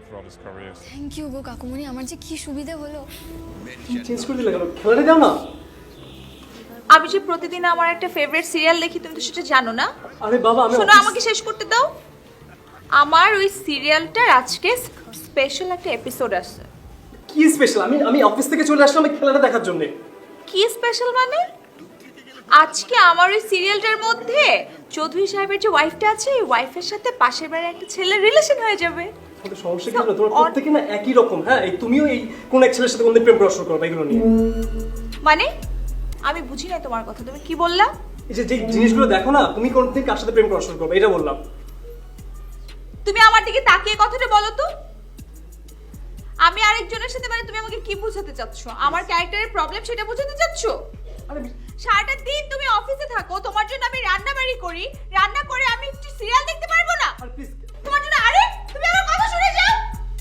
throughout his career. Thank you গো কাকুমণি, আমার যে কি সুবিধা হলো। চেঞ্জ করে দিলে কেন? খেলাটা দাও না। আমি যে প্রতিদিন আমার একটা ফেভারিট সিরিয়াল দেখি, তুমি তো সেটা জানো না। আরে বাবা আমি শোনো, আমাকে শেষ করতে দাও। আমার ওই সিরিয়ালটার আজকে স্পেশাল একটা এপিসোড আছে। কি স্পেশাল? আমি অফিস থেকে চলে আসলাম এই খেলাটা দেখার জন্য। কি স্পেশাল মানে? আজকে আমার ওই সিরিয়ালটার মধ্যে চৌধুরী সাহেবের যে ওয়াইফটা আছে, এই ওয়াইফের সাথে পাশের বাড়ির একটা ছেলের রিলেশন হয়ে যাবে। তোমাদের সমস্যা কি হলো? তোমরা প্রত্যেকে না একই রকম। হ্যাঁ, এই তুমিও এই কোন এক ছেলের সাথে কোনদিন প্রেম করা শুরু করবে এগুলো নিয়ে। মানে আমি বুঝি না তোমার কথা, তুমি কি বললা? এই যে যে জিনিসগুলো দেখো না, তুমি কোনদিন কার সাথে প্রেম করা শুরু করবে এটা বললাম। তুমি আমার দিকে তাকিয়ে কথাটা বলো তো। আমি আরেকজনের সাথে, মানে তুমি আমাকে কি বোঝাতে চাচ্ছ? আমার ক্যারেক্টারের প্রবলেম সেটা বোঝাতে চাচ্ছ? আরে সারাটা দিন তুমি অফিসে থাকো, তোমার জন্য আমি রান্না বাড়ি করি, রান্না করে আমি একটু সিরিয়াল দেখতে পারবো না? প্লিজ তোমার জন্য